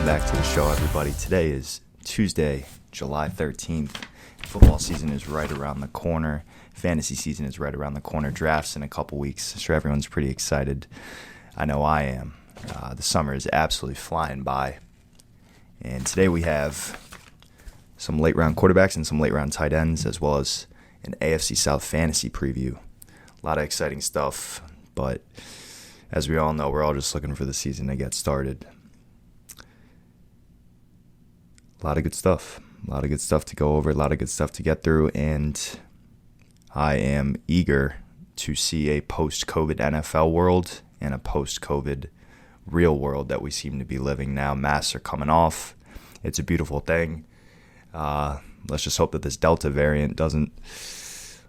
back to the show, everybody. Today is Tuesday, July 13th. Football season is right around the corner. Fantasy season is right around the corner. Drafts in a couple weeks. I'm sure everyone's pretty excited. I know I am. The summer is absolutely flying by. And today we have some late-round quarterbacks and some late-round tight ends, as well as an AFC South fantasy preview. A lot of exciting stuff, but as we all know, we're all just looking for the season to get started. A lot of good stuff. A lot of good stuff to go over, a lot of good stuff to get through, and I am eager to see a post-COVID NFL world and a post-COVID real world that we seem to be living now. Masks are coming off. It's a beautiful thing. Let's just hope that this Delta variant doesn't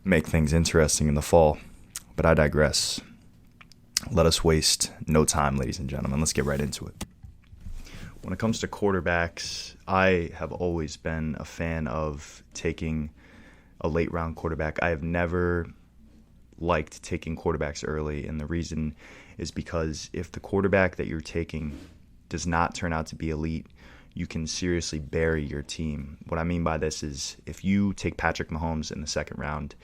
make things interesting in the fall. But I digress. Let us waste no time, ladies and gentlemen. Let's get right into it. When it comes to quarterbacks, I have always been a fan of taking a late round quarterback. I have never liked taking quarterbacks early, and the reason is because if the quarterback that you're taking does not turn out to be elite, you can seriously bury your team. What I mean by this is if you take Patrick Mahomes in the second round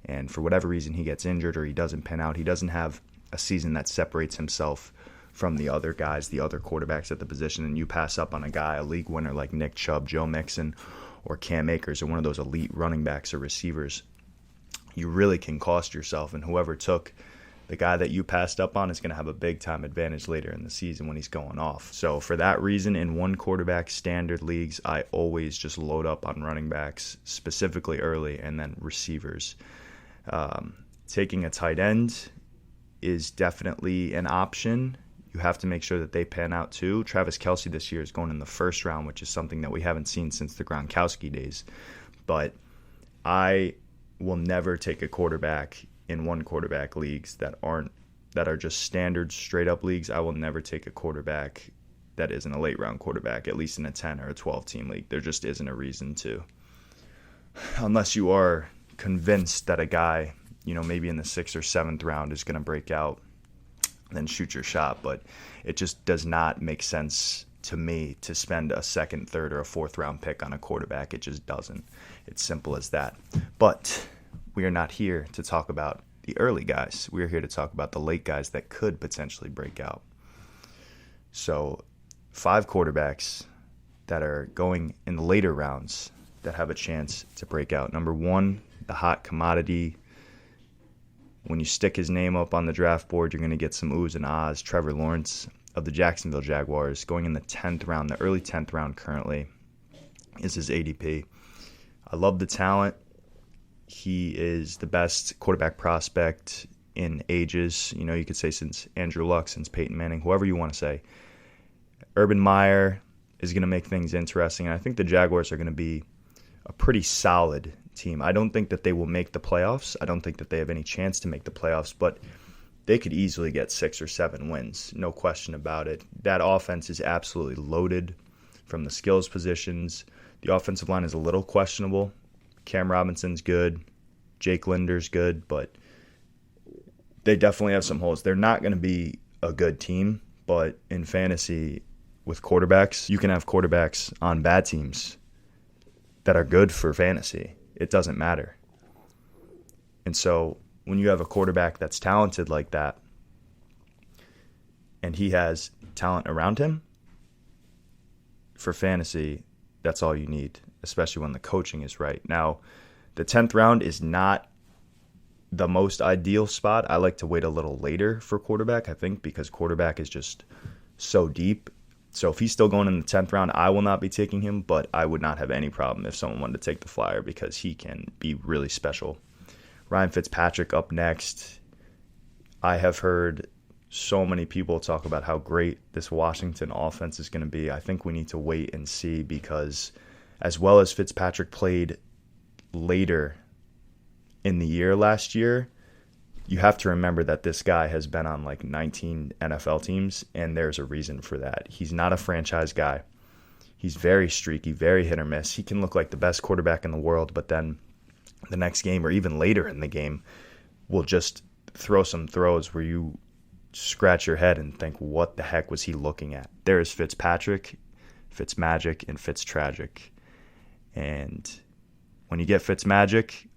and for whatever reason he gets injured or he doesn't pan out, he doesn't have a season that separates himself from the other guys, the other quarterbacks at the position, and you pass up on a guy, a league winner like Nick Chubb, Joe Mixon, or Cam Akers, or one of those elite running backs or receivers, you really can cost yourself, and whoever took the guy that you passed up on is going to have a big-time advantage later in the season when he's going off. So for that reason, in one quarterback standard leagues, I always just load up on running backs, specifically early, and then receivers. Taking a tight end is definitely an option. You have to make sure that they pan out too. Travis Kelce this year is going in the first round, which is something that we haven't seen since the Gronkowski days. But I will never take a quarterback in one quarterback leagues that are just standard straight up leagues. I will never take a quarterback that isn't a late round quarterback, at least in a 10 or a 12 team league. There just isn't a reason to. Unless you are convinced that a guy, maybe in the 6th or 7th round is going to break out, then shoot your shot. But it just does not make sense to me to spend a 2nd, 3rd, or a 4th round pick on a quarterback. It just doesn't. It's simple as that. But we are not here to talk about the early guys. We are here to talk about the late guys that could potentially break out. So 5 quarterbacks that are going in the later rounds that have a chance to break out. Number 1, the hot commodity. When you stick his name up on the draft board, you're going to get some oohs and ahs. Trevor Lawrence of the Jacksonville Jaguars, going in the 10th round, the early 10th round currently, is his ADP. I love the talent. He is the best quarterback prospect in ages. You could say since Andrew Luck, since Peyton Manning, whoever you want to say. Urban Meyer is going to make things interesting. And I think the Jaguars are going to be a pretty solid team. I don't think that they will make the playoffs. I don't think that they have any chance to make the playoffs, but they could easily get 6 or 7 wins. No question about it. That offense is absolutely loaded from the skills positions. The offensive line is a little questionable. Cam Robinson's good. Jake Linder's good, but they definitely have some holes. They're not going to be a good team, but in fantasy with quarterbacks, you can have quarterbacks on bad teams that are good for fantasy. It doesn't matter. And so when you have a quarterback that's talented like that and he has talent around him, for fantasy, that's all you need, especially when the coaching is right. Now, the 10th round is not the most ideal spot. I like to wait a little later for quarterback, I think, because quarterback is just so deep. So if he's still going in the 10th round, I will not be taking him, but I would not have any problem if someone wanted to take the flyer because he can be really special. Ryan Fitzpatrick up next. I have heard so many people talk about how great this Washington offense is going to be. I think we need to wait and see because as well as Fitzpatrick played later in the year last year, you have to remember that this guy has been on like 19 NFL teams, and there's a reason for that. He's not a franchise guy. He's very streaky, very hit or miss. He can look like the best quarterback in the world, but then the next game or even later in the game will just throw some throws where you scratch your head and think, what the heck was he looking at? There is Fitzpatrick. Fitzmagic and Fitztragic. And when you get Fitzmagic,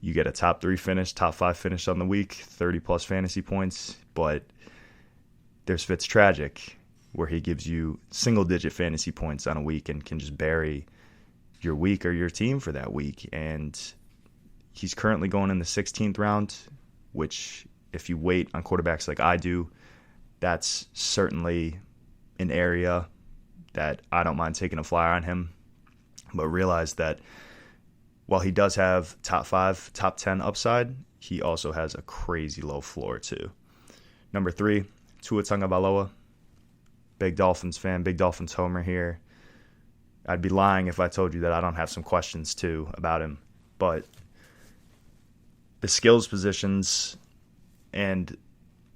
you get a top 3 finish, top 5 finish on the week, 30-plus fantasy points. But there's Fitztragic, where he gives you single-digit fantasy points on a week and can just bury your week or your team for that week. And he's currently going in the 16th round, which if you wait on quarterbacks like I do, that's certainly an area that I don't mind taking a flyer on him. But realize that while he does have top 5, top 10 upside, he also has a crazy low floor too. Number 3, Tua Tagovailoa. Big Dolphins fan, big Dolphins homer here. I'd be lying if I told you that I don't have some questions too about him. But the skills positions and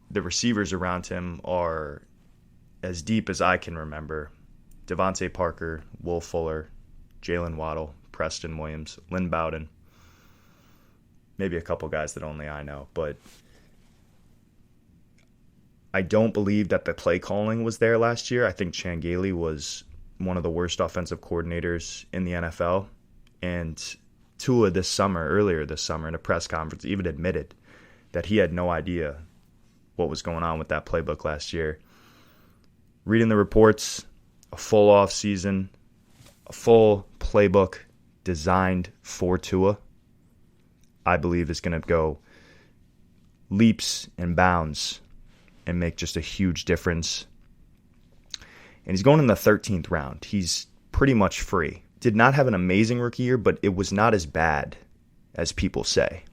the receivers around him are as deep as I can remember. Devontae Parker, Will Fuller, Jalen Waddle, Preston Williams, Lynn Bowden. Maybe a couple guys that only I know. But I don't believe that the play calling was there last year. I think Chan Gailey was one of the worst offensive coordinators in the NFL. And Tua earlier this summer in a press conference, even admitted that he had no idea what was going on with that playbook last year. Reading the reports, a full off season, a full playbook designed for Tua, I believe is going to go leaps and bounds and make just a huge difference. And he's going in the 13th round. He's pretty much free. Did not have an amazing rookie year, but it was not as bad as people say.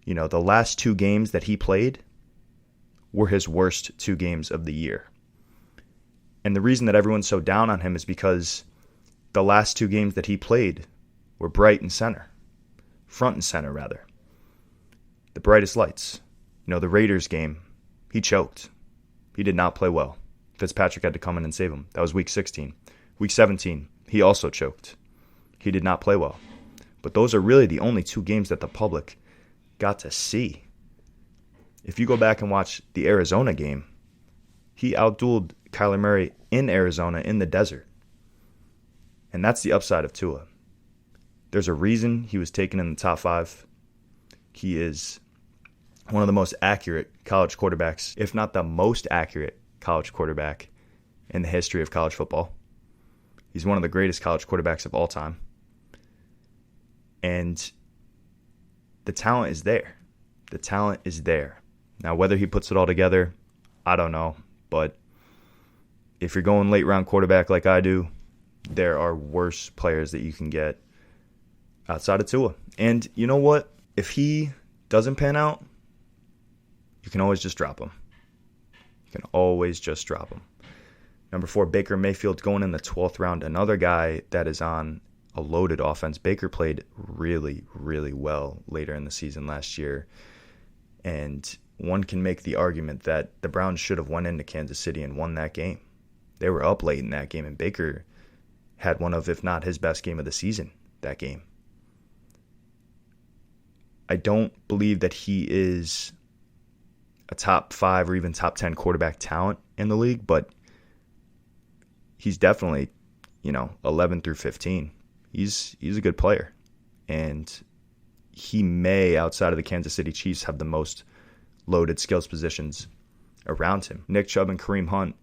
You know, the last 2 games that he played were his worst 2 games of the year. And the reason that everyone's so down on him is because the last 2 games that he played were front and center rather. The brightest lights. You know, the Raiders game, he choked. He did not play well. Fitzpatrick had to come in and save him. That was week 16. Week 17, he also choked. He did not play well. But those are really the only 2 games that the public got to see. If you go back and watch the Arizona game, he outdueled Kyler Murray in Arizona in the desert. And that's the upside of Tua. There's a reason he was taken in the top 5. He is one of the most accurate college quarterbacks, if not the most accurate college quarterback in the history of college football. He's one of the greatest college quarterbacks of all time. And the talent is there. The talent is there. Now, whether he puts it all together, I don't know. But if you're going late round quarterback like I do, there are worse players that you can get outside of Tua. And you know what? If he doesn't pan out, you can always just drop him. You can always just drop him. Number 4, Baker Mayfield going in the 12th round. Another guy that is on a loaded offense. Baker played really, really well later in the season last year. And one can make the argument that the Browns should have went into Kansas City and won that game. They were up late in that game, and Baker had one of, if not his best game of the season that game. I don't believe that he is a top 5 or even top 10 quarterback talent in the league, but he's definitely, 11 through 15. He's a good player. And he may, outside of the Kansas City Chiefs, have the most loaded skills positions around him. Nick Chubb and Kareem Hunt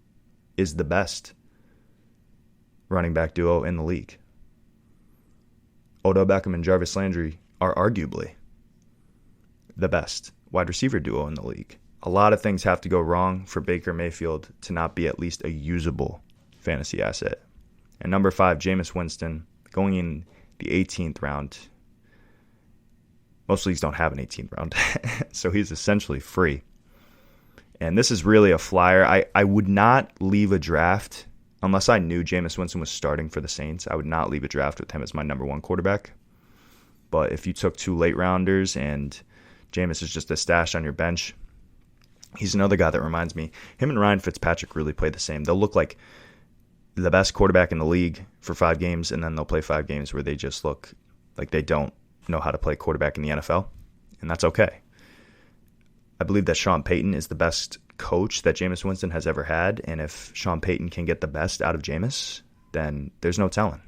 is the best running back duo in the league. Odell Beckham and Jarvis Landry are arguably the best wide receiver duo in the league. A lot of things have to go wrong for Baker Mayfield to not be at least a usable fantasy asset. And number 5, Jameis Winston, going in the 18th round. Most leagues don't have an 18th round, so he's essentially free. And this is really a flyer. I would not leave a draft unless I knew Jameis Winston was starting for the Saints. I would not leave a draft with him as my number 1 quarterback. But if you took 2 late rounders and Jameis is just a stash on your bench, he's another guy that reminds me. Him and Ryan Fitzpatrick really play the same. They'll look like the best quarterback in the league for 5 games, and then they'll play 5 games where they just look like they don't know how to play quarterback in the NFL, and that's okay. I believe that Sean Payton is the best coach that Jameis Winston has ever had, and if Sean Payton can get the best out of Jameis, then there's no telling.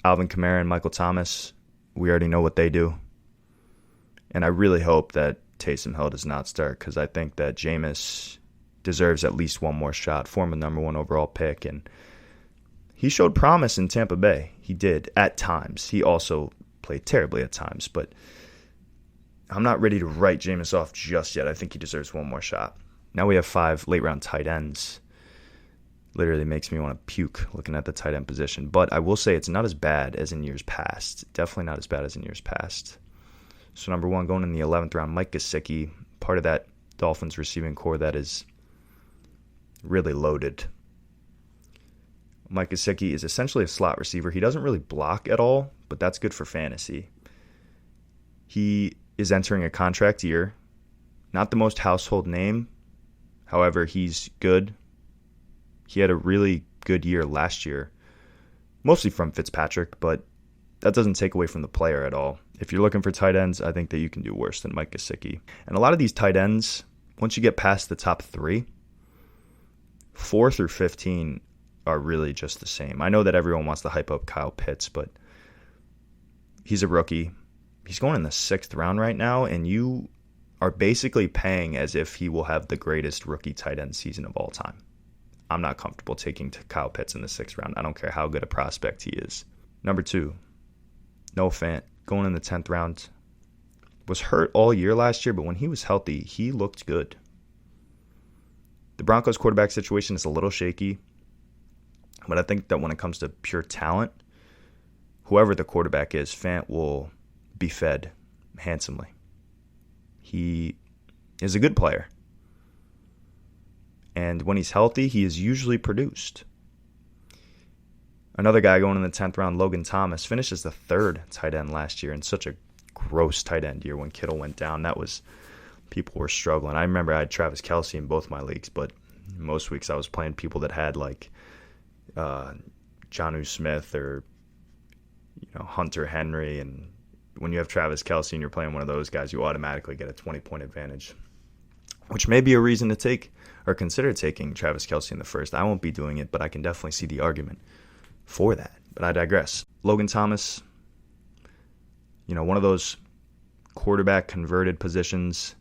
Alvin Kamara and Michael Thomas, we already know what they do. And I really hope that Taysom Hill does not start, because I think that Jameis deserves at least one more shot, former number 1 overall pick. And he showed promise in Tampa Bay. He did at times. He also played terribly at times. But I'm not ready to write Jameis off just yet. I think he deserves one more shot. Now we have 5 late-round tight ends. Literally makes me want to puke looking at the tight end position. But I will say it's not as bad as in years past. Definitely not as bad as in years past. So number 1, going in the 11th round, Mike Gesicki, part of that Dolphins receiving core that is really loaded. Mike Gesicki is essentially a slot receiver. He doesn't really block at all, but that's good for fantasy. He is entering a contract year. Not the most household name. However, he's good. He had a really good year last year, mostly from Fitzpatrick, but that doesn't take away from the player at all. If you're looking for tight ends, I think that you can do worse than Mike Gesicki. And a lot of these tight ends, once you get past the top 3, 4 through 15 are really just the same. I know that everyone wants to hype up Kyle Pitts, but he's a rookie. He's going in the 6th round right now, and you are basically paying as if he will have the greatest rookie tight end season of all time. I'm not comfortable taking Kyle Pitts in the 6th round. I don't care how good a prospect he is. Number 2, Noah Fant, going in the 10th round. Was hurt all year last year, but when he was healthy, he looked good. The Broncos quarterback situation is a little shaky, but I think that when it comes to pure talent, whoever the quarterback is, Fant will be fed handsomely. He is a good player. And when he's healthy, he is usually produced. Another guy going in the 10th round, Logan Thomas, finished as the 3rd tight end last year in such a gross tight end year when Kittle went down. People were struggling. I remember I had Travis Kelce in both my leagues, but most weeks I was playing people that had like Jonnu Smith or Hunter Henry. And when you have Travis Kelce and you're playing one of those guys, you automatically get a 20-point advantage, which may be a reason to take or consider taking Travis Kelce in the 1st. I won't be doing it, but I can definitely see the argument for that. But I digress. Logan Thomas, one of those quarterback converted positions.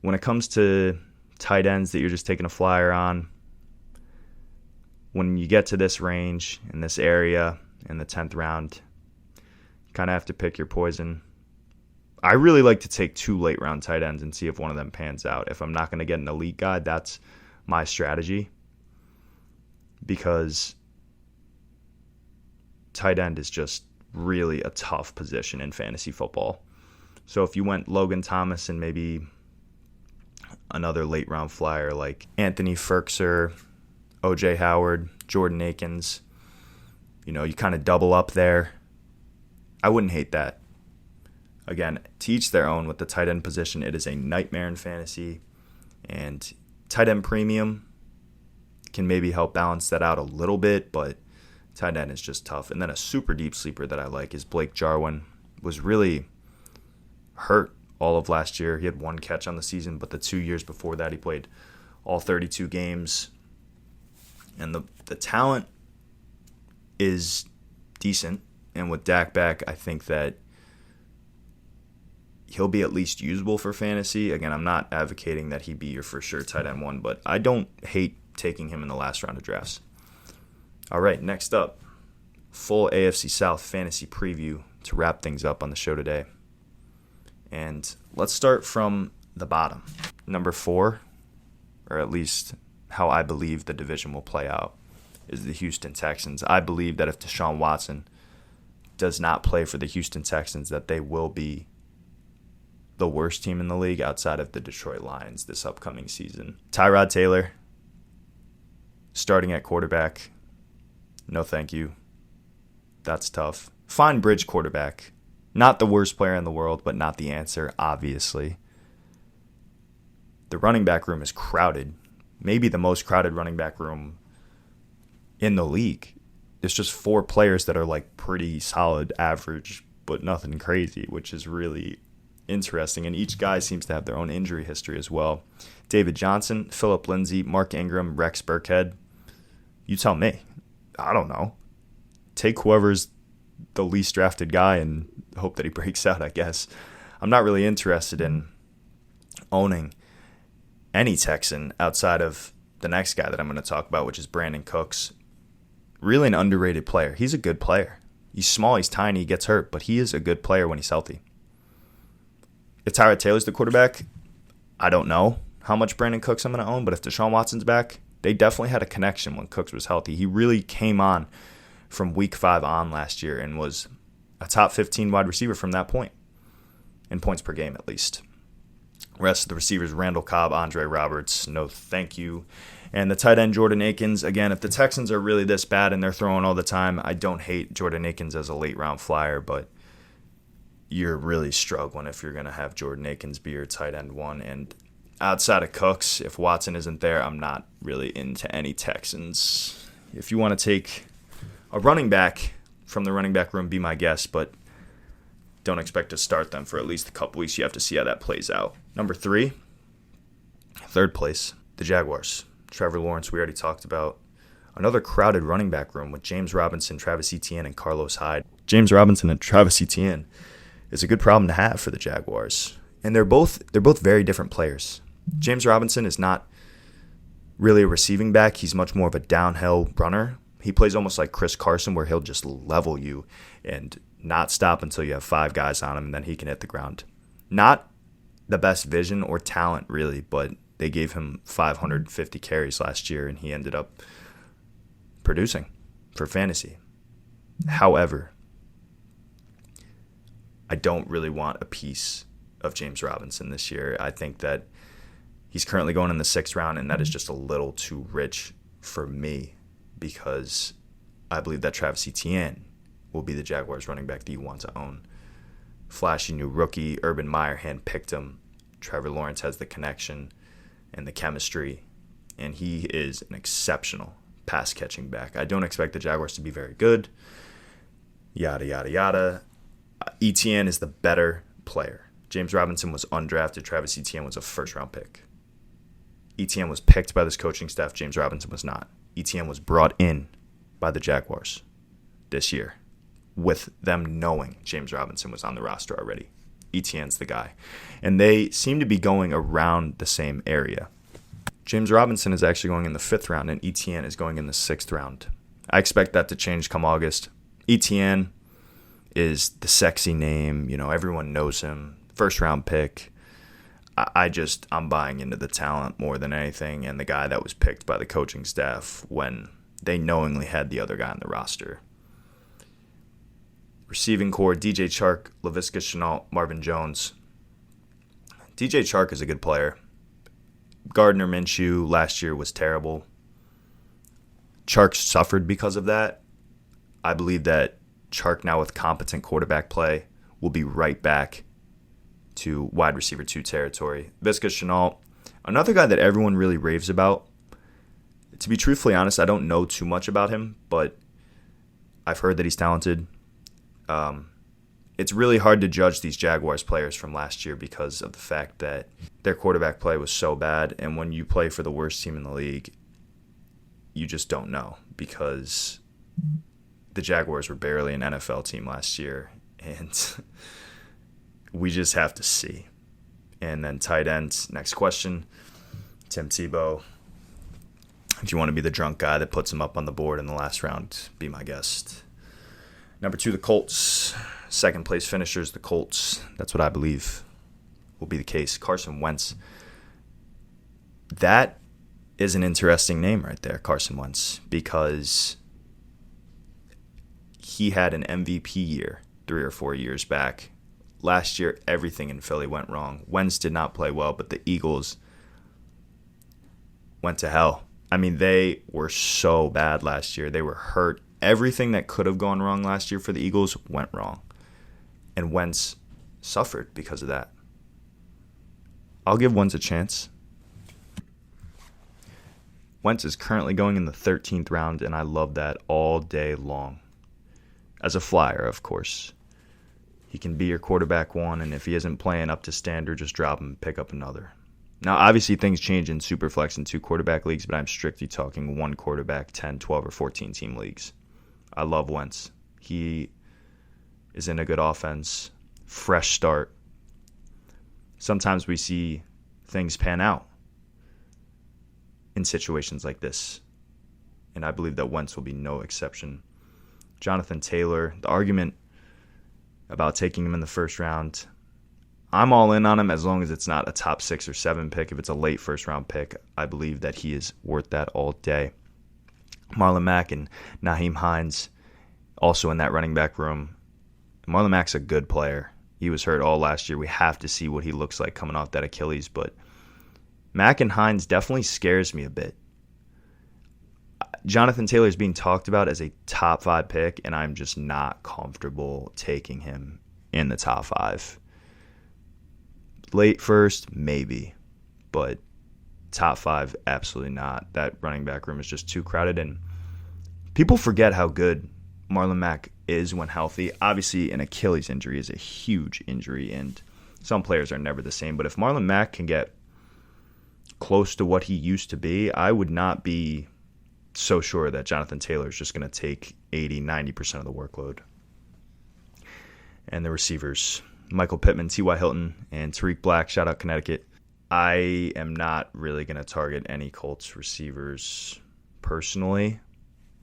When it comes to tight ends that you're just taking a flyer on, when you get to this range in this area in the 10th round, you kind of have to pick your poison. I really like to take 2 late round tight ends and see if one of them pans out. If I'm not going to get an elite guy, that's my strategy, because tight end is just really a tough position in fantasy football. So if you went Logan Thomas and maybe another late round flyer like Anthony Ferkser, OJ Howard, Jordan Akins, you kind of double up there. I wouldn't hate that. Again, to each their own with the tight end position. It is a nightmare in fantasy, and tight end premium can maybe help balance that out a little bit, but tight end is just tough. And then a super deep sleeper that I like is Blake Jarwin. Was really hurt all of last year. He had 1 catch on the season, but the 2 years before that, he played all 32 games. And the talent is decent. And with Dak back, I think that he'll be at least usable for fantasy. Again, I'm not advocating that he be your for sure tight end 1, but I don't hate taking him in the last round of drafts. All right, next up, full AFC South fantasy preview to wrap things up on the show today. And let's start from the bottom. Number 4, or at least how I believe the division will play out, is the Houston Texans. I believe that if Deshaun Watson does not play for the Houston Texans, that they will be the worst team in the league outside of the Detroit Lions this upcoming season. Tyrod Taylor, starting at quarterback. No thank you. That's tough. Fine bridge quarterback. Not the worst player in the world, but not the answer, obviously. The running back room is crowded. Maybe the most crowded running back room in the league. There's just 4 players that are like pretty solid, average, but nothing crazy, which is really interesting, and each guy seems to have their own injury history as well. David Johnson, Phillip Lindsay, Mark Ingram, Rex Burkhead. You tell me. I don't know. Take whoever's the least drafted guy and hope that he breaks out, I guess. I'm not really interested in owning any Texan outside of the next guy that I'm going to talk about, which is Brandon Cooks. Really an underrated player. He's a good player. He's small, he's tiny, he gets hurt, but he is a good player when he's healthy. If Tyrod Taylor's the quarterback, I don't know how much Brandon Cooks I'm going to own, but if Deshaun Watson's back, they definitely had a connection when Cooks was healthy. He really came on from week 5 on last year and was a top 15 wide receiver from that point, in points per game at least. Rest of the receivers, Randall Cobb, Andre Roberts, no thank you. And the tight end, Jordan Akins. Again, if the Texans are really this bad and they're throwing all the time, I don't hate Jordan Akins as a late-round flyer, but you're really struggling if you're going to have Jordan Akins be your tight end 1. And outside of Cooks, if Watson isn't there, I'm not really into any Texans. If you want to take a running back from the running back room, be my guest, but don't expect to start them for at least a couple weeks. You have to see how that plays out. Number 3, third place, the Jaguars. Trevor Lawrence, we already talked about. Another crowded running back room with James Robinson, Travis Etienne, and Carlos Hyde. James Robinson and Travis Etienne is a good problem to have for the Jaguars. And they're both very different players. James Robinson is not really a receiving back. He's much more of a downhill runner. He plays almost like Chris Carson, where he'll just level you and not stop until you have 5 guys on him, and then he can hit the ground. Not the best vision or talent, really, but they gave him 550 carries last year, and he ended up producing for fantasy. However, I don't really want a piece of James Robinson this year. I think that he's currently going in the 6th round, and that is just a little too rich for me because I believe that Travis Etienne will be the Jaguars running back that you want to own. Flashy new rookie. Urban Meyer handpicked him. Trevor Lawrence has the connection and the chemistry, and he is an exceptional pass-catching back. I don't expect the Jaguars to be very good. Yada, yada, yada. Etienne is the better player. James Robinson was undrafted. Travis Etienne was a first-round pick. Etienne was picked by this coaching staff. James Robinson was not. Etienne was brought in by the Jaguars this year with them knowing James Robinson was on the roster already. Etienne's the guy. And they seem to be going around the same area. James Robinson is actually going in the 5th round, and Etienne is going in the 6th round. I expect that to change come August. Etienne is the sexy name. You know, everyone knows him. First-round pick. I'm buying into the talent more than anything, and the guy that was picked by the coaching staff when they knowingly had the other guy on the roster. Receiving core, DJ Chark, Laviska Shenault, Marvin Jones. DJ Chark is a good player. Gardner Minshew last year was terrible. Chark suffered because of that. I believe that Chark now with competent quarterback play will be right back to wide receiver 2 territory. Laviska Shenault, another guy that everyone really raves about. To be truthfully honest, I don't know too much about him, but I've heard that he's talented. It's really hard to judge these Jaguars players from last year because of the fact that their quarterback play was so bad, and when you play for the worst team in the league, you just don't know because the Jaguars were barely an NFL team last year, and we just have to see. And then tight ends, next question, Tim Tebow. If you want to be the drunk guy that puts him up on the board in the last round, be my guest. Number 2, the Colts. Second place finishers, the Colts. That's what I believe will be the case. Carson Wentz. That is an interesting name right there, Carson Wentz, because he had an MVP year 3 or 4 years back. Last year, everything in Philly went wrong. Wentz did not play well, but the Eagles went to hell. I mean, they were so bad last year. They were hurt. Everything that could have gone wrong last year for the Eagles went wrong. And Wentz suffered because of that. I'll give Wentz a chance. Wentz is currently going in the 13th round, and I love that all day long. As a flyer, of course. He can be your quarterback one, and if he isn't playing up to standard, just drop him and pick up another. Now, obviously, things change in Superflex and 2 quarterback leagues, but I'm strictly talking 1 quarterback, 10, 12, or 14-team leagues. I love Wentz. He is in a good offense, fresh start. Sometimes we see things pan out in situations like this, and I believe that Wentz will be no exception. Jonathan Taylor, the argument about taking him in the first round, I'm all in on him as long as it's not a top 6 or 7 pick. If it's a late first-round pick, I believe that he is worth that all day. Marlon Mack and Nyheim Hines also in that running back room. Marlon Mack's a good player. He was hurt all last year. We have to see what he looks like coming off that Achilles, but Mack and Hines definitely scares me a bit. Jonathan Taylor is being talked about as a top 5 pick, and I'm just not comfortable taking him in the top 5. Late first, maybe, but top 5, absolutely not. That running back room is just too crowded, and people forget how good Marlon Mack is when healthy. Obviously, an Achilles injury is a huge injury, and some players are never the same, but if Marlon Mack can get close to what he used to be, I would not be so sure that Jonathan Taylor is just going to take 80-90% of the workload. And the receivers, Michael Pittman, T.Y. Hilton, and Tariq Black, shout out Connecticut. I am not really going to target any Colts receivers personally.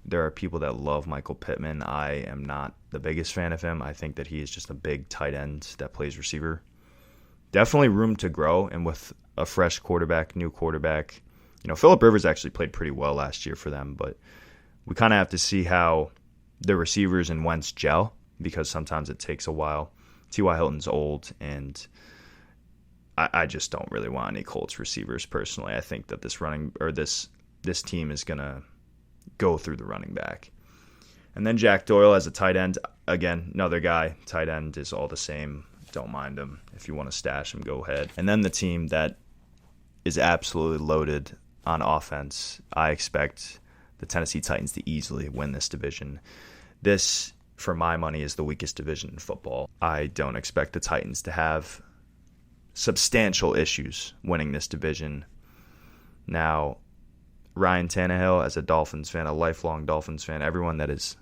There are people that love Michael Pittman. I am not the biggest fan of him. I think that he is just a big tight end that plays receiver. Definitely room to grow, and with a fresh quarterback, new quarterback, Phillip Rivers actually played pretty well last year for them, but we kind of have to see how the receivers and Wentz gel, because sometimes it takes a while. T.Y. Hilton's old, and I just don't really want any Colts receivers personally. I think that this team is going to go through the running back. And then Jack Doyle as a tight end. Again, another guy. Tight end is all the same. Don't mind him. If you want to stash him, go ahead. And then the team that is absolutely loaded on offense, I expect the Tennessee Titans to easily win this division. This, for my money, is the weakest division in football. I don't expect the Titans to have substantial issues winning this division. Now, Ryan Tannehill, as a Dolphins fan, a lifelong Dolphins fan, everyone that is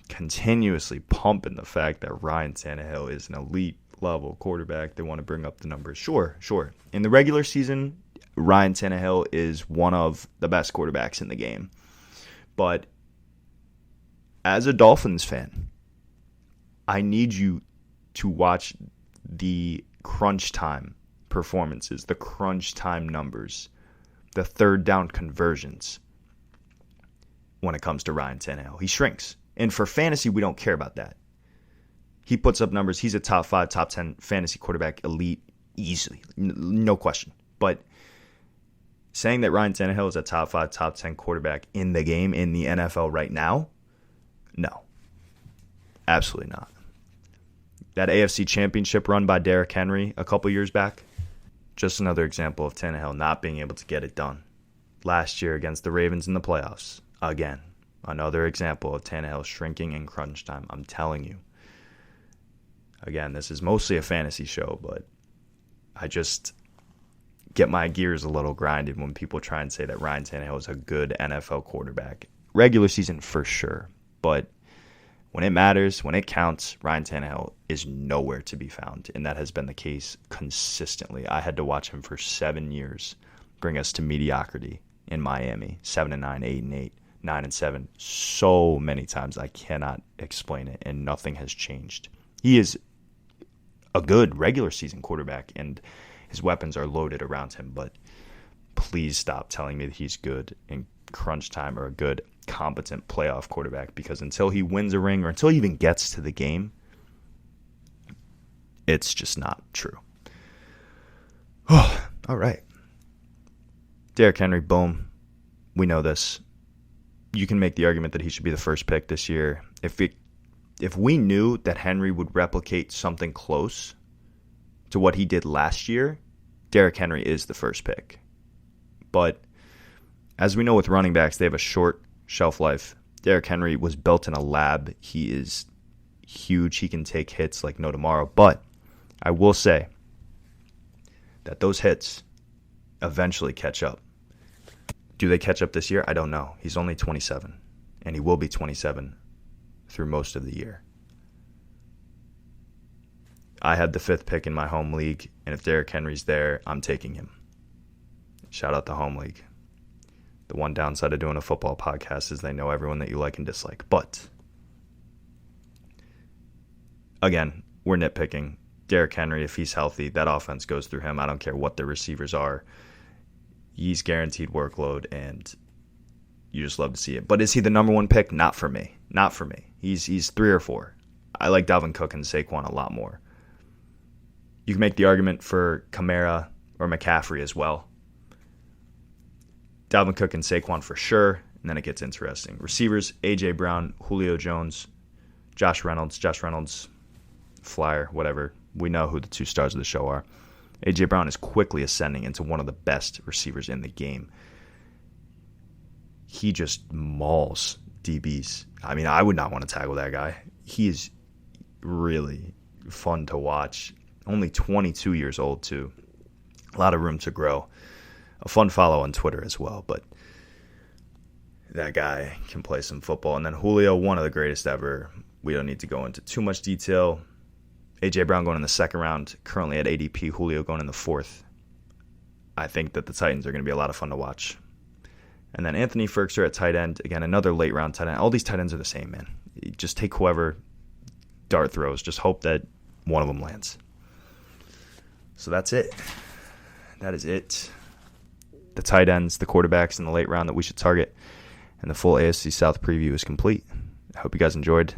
continuously pumping the fact that Ryan Tannehill is an elite level quarterback, they want to bring up the numbers. Sure. In the regular season, Ryan Tannehill is one of the best quarterbacks in the game. But as a Dolphins fan, I need you to watch the crunch time performances, the crunch time numbers, the third down conversions when it comes to Ryan Tannehill. He shrinks. And for fantasy, we don't care about that. He puts up numbers. He's a top 5, top 10 fantasy quarterback, elite, easily. No question. But saying that Ryan Tannehill is a top 5, top 10 quarterback in the game, in the NFL right now, no. Absolutely not. That AFC Championship run by Derrick Henry a couple years back, just another example of Tannehill not being able to get it done. Last year against the Ravens in the playoffs, again, another example of Tannehill shrinking in crunch time. I'm telling you. Again, this is mostly a fantasy show, but I just get my gears a little grinded when people try and say that Ryan Tannehill is a good NFL quarterback. Regular season for sure, but when it matters, when it counts, Ryan Tannehill is nowhere to be found, and that has been the case consistently. I had to watch him for 7 years bring us to mediocrity in Miami, 7-9, 8-8, 9-7, so many times I cannot explain it, and nothing has changed. He is a good regular season quarterback, and his weapons are loaded around him, but please stop telling me that he's good in crunch time or a good, competent playoff quarterback, because until he wins a ring or until he even gets to the game, it's just not true. Oh, all right. Derrick Henry, boom. We know this. You can make the argument that he should be the first pick this year. If we knew that Henry would replicate something close to what he did last year, Derrick Henry is the first pick. But as we know with running backs, they have a short shelf life. Derrick Henry was built in a lab. He huge. He can take hits like no tomorrow. But I will say that those hits eventually catch up. Do they catch up this year? I don't know. He's only 27, and he will be 27 through most of the year. I had the 5th pick in my home league, and if Derrick Henry's there, I'm taking him. Shout out the home league. The one downside of doing a football podcast is they know everyone that you like and dislike. But, again, we're nitpicking. Derrick Henry, if he's healthy, that offense goes through him. I don't care what the receivers are. He's guaranteed workload, and you just love to see it. But is he the number 1 pick? Not for me. Not for me. He's 3 or 4. I like Dalvin Cook and Saquon a lot more. You can make the argument for Kamara or McCaffrey as well. Dalvin Cook and Saquon for sure, and then it gets interesting. Receivers, A.J. Brown, Julio Jones, Josh Reynolds, Flyer, whatever. We know who the 2 stars of the show are. A.J. Brown is quickly ascending into one of the best receivers in the game. He just mauls DBs. I mean, I would not want to tackle that guy. He is really fun to watch. Only 22 years old, too. A lot of room to grow. A fun follow on Twitter as well, but that guy can play some football. And then Julio, one of the greatest ever. We don't need to go into too much detail. A.J. Brown going in the 2nd round, currently at ADP. Julio going in the 4th. I think that the Titans are going to be a lot of fun to watch. And then Anthony Ferkser at tight end. Again, another late round tight end. All these tight ends are the same, man. You just take whoever dart throws. Just hope that one of them lands. So that's it. That is it. The tight ends, the quarterbacks in the late round that we should target. And the full AFC South preview is complete. I hope you guys enjoyed.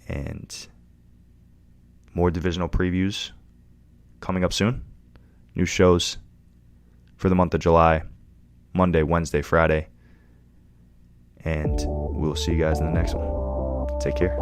And more divisional previews coming up soon. New shows for the month of July. Monday, Wednesday, Friday. And we'll see you guys in the next one. Take care.